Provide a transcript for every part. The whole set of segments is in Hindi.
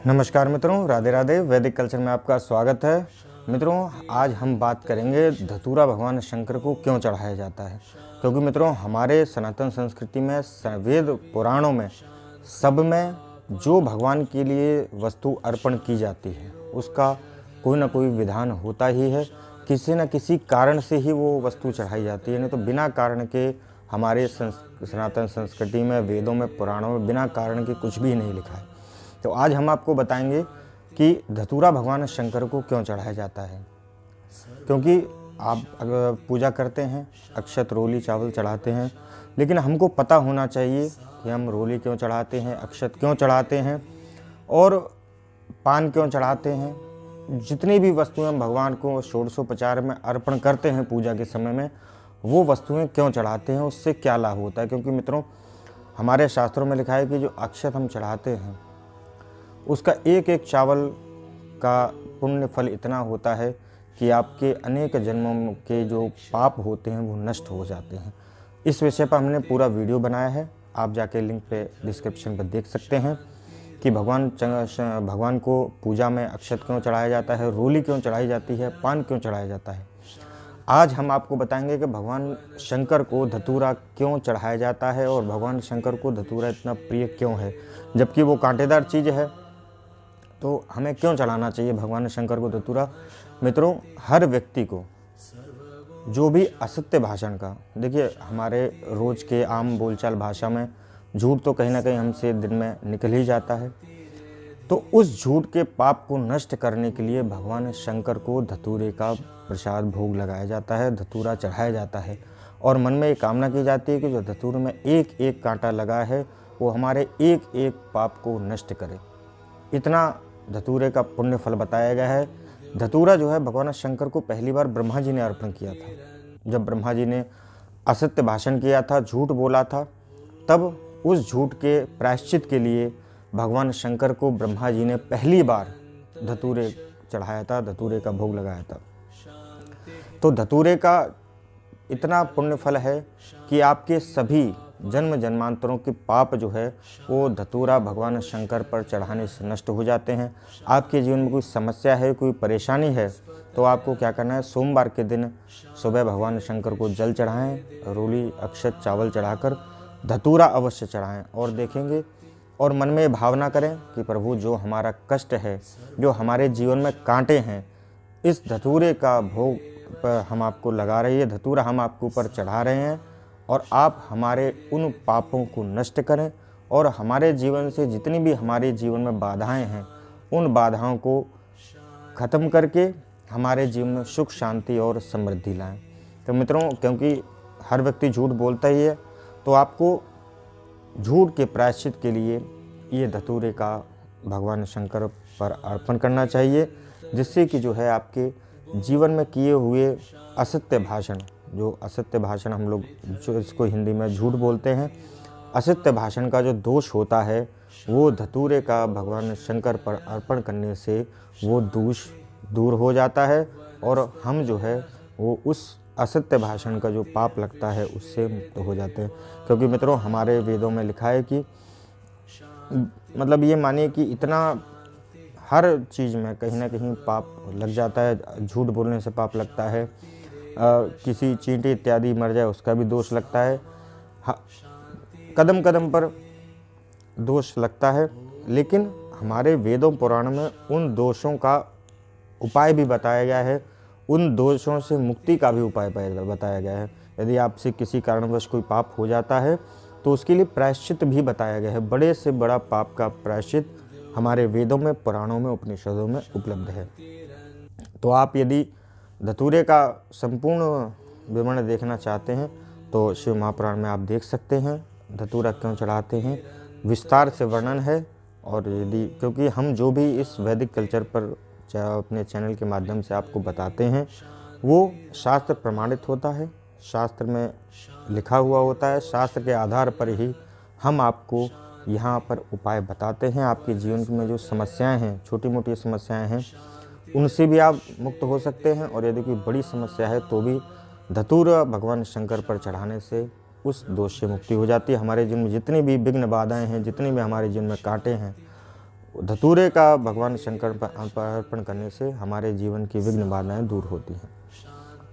नमस्कार मित्रों, राधे राधे। वैदिक कल्चर में आपका स्वागत है। मित्रों, आज हम बात करेंगे धतूरा भगवान शंकर को क्यों चढ़ाया जाता है। क्योंकि मित्रों, हमारे सनातन संस्कृति में, वेद पुराणों में, सब में जो भगवान के लिए वस्तु अर्पण की जाती है उसका कोई ना कोई विधान होता ही है। किसी न किसी कारण से ही वो वस्तु चढ़ाई जाती है, नहीं तो बिना कारण के हमारे सनातन संस्कृति में, वेदों में, पुराणों में बिना कारण के कुछ भी नहीं लिखा है। तो आज हम आपको बताएंगे कि धतूरा भगवान शंकर को क्यों चढ़ाया जाता है। क्योंकि आप अगर पूजा करते हैं, अक्षत, रोली, चावल चढ़ाते हैं, लेकिन हमको पता होना चाहिए कि हम रोली क्यों चढ़ाते हैं, अक्षत क्यों चढ़ाते हैं और पान क्यों चढ़ाते हैं। जितनी भी वस्तुएं हम भगवान को षोडशोपचार में अर्पण करते हैं पूजा के समय में, वो वस्तुएं क्यों चढ़ाते हैं, उससे क्या लाभ होता है। क्योंकि मित्रों, हमारे शास्त्रों में लिखा है कि जो अक्षत हम चढ़ाते हैं उसका एक एक चावल का पुण्य फल इतना होता है कि आपके अनेक जन्मों के जो पाप होते हैं वो नष्ट हो जाते हैं। इस विषय पर हमने पूरा वीडियो बनाया है, आप जाके लिंक पे डिस्क्रिप्शन पर देख सकते हैं कि भगवान को पूजा में अक्षत क्यों चढ़ाया जाता है, रोली क्यों चढ़ाई जाती है, पान क्यों चढ़ाया जाता है। आज हम आपको बताएंगे कि भगवान शंकर को धतूरा क्यों चढ़ाया जाता है और भगवान शंकर को धतूरा इतना प्रिय क्यों है। जबकि वो कांटेदार चीज़ है तो हमें क्यों चढ़ाना चाहिए भगवान शंकर को धतूरा। मित्रों, हर व्यक्ति को जो भी असत्य भाषण का, देखिए हमारे रोज़ के आम बोलचाल भाषा में झूठ तो कहीं ना कहीं हमसे दिन में निकल ही जाता है। तो उस झूठ के पाप को नष्ट करने के लिए भगवान शंकर को धतूरे का प्रसाद भोग लगाया जाता है, धतूरा चढ़ाया जाता है और मन में ये कामना की जाती है कि जो धतूर में एक एक कांटा लगा है वो हमारे एक एक पाप को नष्ट करे। इतना धतूरे का पुण्य फल बताया गया है। धतूरा जो है भगवान शंकर को पहली बार ब्रह्मा जी ने अर्पण किया था। जब ब्रह्मा जी ने असत्य भाषण किया था, झूठ बोला था, तब उस झूठ के प्रायश्चित के लिए भगवान शंकर को ब्रह्मा जी ने पहली बार धतूरे चढ़ाया था, धतूरे का भोग लगाया था। तो धतूरे का इतना पुण्य फल है कि आपके सभी जन्म जन्मांतरों के पाप जो है वो धतूरा भगवान शंकर पर चढ़ाने से नष्ट हो जाते हैं। आपके जीवन में कोई समस्या है, कोई परेशानी है, तो आपको क्या करना है, सोमवार के दिन सुबह भगवान शंकर को जल चढ़ाएं, रोली, अक्षत, चावल चढ़ाकर धतूरा अवश्य चढ़ाएं और देखेंगे और मन में भावना करें कि प्रभु, जो हमारा कष्ट है, जो हमारे जीवन में कांटे हैं, इस धतूरे का भोग पर हम आपको लगा रही है, धतूरा हम आपके ऊपर चढ़ा रहे हैं और आप हमारे उन पापों को नष्ट करें और हमारे जीवन से जितनी भी हमारे जीवन में बाधाएं हैं उन बाधाओं को ख़त्म करके हमारे जीवन में सुख, शांति और समृद्धि लाएं। तो मित्रों, क्योंकि हर व्यक्ति झूठ बोलता ही है, तो आपको झूठ के प्रायश्चित के लिए ये धतूरे का भगवान शंकर पर अर्पण करना चाहिए, जिससे कि जो है आपके जीवन में किए हुए असत्य भाषण, जो असत्य भाषण हम लोग जो इसको हिंदी में झूठ बोलते हैं, असत्य भाषण का जो दोष होता है वो धतूरे का भगवान शंकर पर अर्पण करने से वो दोष दूर हो जाता है और हम जो है वो उस असत्य भाषण का जो पाप लगता है उससे मुक्त हो जाते हैं। क्योंकि मित्रों, हमारे वेदों में लिखा है कि मतलब ये मानिए कि इतना हर चीज़ में कहीं ना कहीं पाप लग जाता है। झूठ बोलने से पाप लगता है, किसी चींटी इत्यादि मर जाए उसका भी दोष लगता है, कदम कदम पर दोष लगता है। लेकिन हमारे वेदों पुराण में उन दोषों का उपाय भी बताया गया है, उन दोषों से मुक्ति का भी उपाय बताया गया है। यदि आपसे किसी कारणवश कोई पाप हो जाता है तो उसके लिए प्रायश्चित भी बताया गया है। बड़े से बड़ा पाप का प्रायश्चित हमारे वेदों में, पुराणों में, उपनिषदों में उपलब्ध है। तो आप यदि धतूरे का संपूर्ण विवरण देखना चाहते हैं तो शिव महापुराण में आप देख सकते हैं धतूरा क्यों चढ़ाते हैं, विस्तार से वर्णन है। और यदि, क्योंकि हम जो भी इस वैदिक कल्चर पर अपने चैनल के माध्यम से आपको बताते हैं वो शास्त्र प्रमाणित होता है, शास्त्र में लिखा हुआ होता है, शास्त्र के आधार पर ही हम आपको यहाँ पर उपाय बताते हैं। आपके जीवन में जो समस्याएं हैं, छोटी मोटी समस्याएं हैं, उनसे भी आप मुक्त हो सकते हैं। और यदि कोई बड़ी समस्या है तो भी धतूरा भगवान शंकर पर चढ़ाने से उस दोष से मुक्ति हो जाती है। हमारे जीवन में जितनी भी विघ्न बाधाएं हैं, जितनी भी हमारे जीवन में कांटे हैं, धतूरे का भगवान शंकर पर अर्पण करने से हमारे जीवन की विघ्न बाधाएं दूर होती हैं।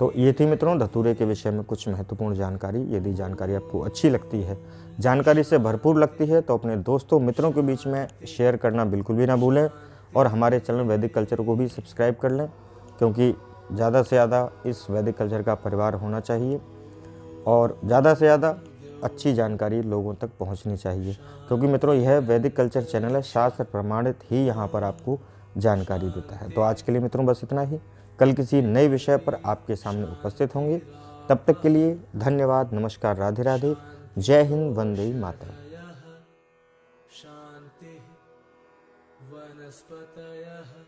तो ये थी मित्रों धतूरे के विषय में कुछ महत्वपूर्ण जानकारी। यदि जानकारी आपको अच्छी लगती है, जानकारी से भरपूर लगती है, तो अपने दोस्तों मित्रों के बीच में शेयर करना बिल्कुल भी ना भूलें और हमारे चैनल वैदिक कल्चर को भी सब्सक्राइब कर लें, क्योंकि ज़्यादा से ज़्यादा इस वैदिक कल्चर का परिवार होना चाहिए और ज़्यादा से ज़्यादा अच्छी जानकारी लोगों तक पहुंचनी चाहिए। क्योंकि मित्रों यह वैदिक कल्चर चैनल है, शास्त्र प्रमाणित ही यहाँ पर आपको जानकारी देता है। तो आज के लिए मित्रों बस इतना ही। कल किसी नए विषय पर आपके सामने उपस्थित होंगे। तब तक के लिए धन्यवाद, नमस्कार, राधे राधे, जय हिंद, वंदे मातरम। शांति वनस्पतयः।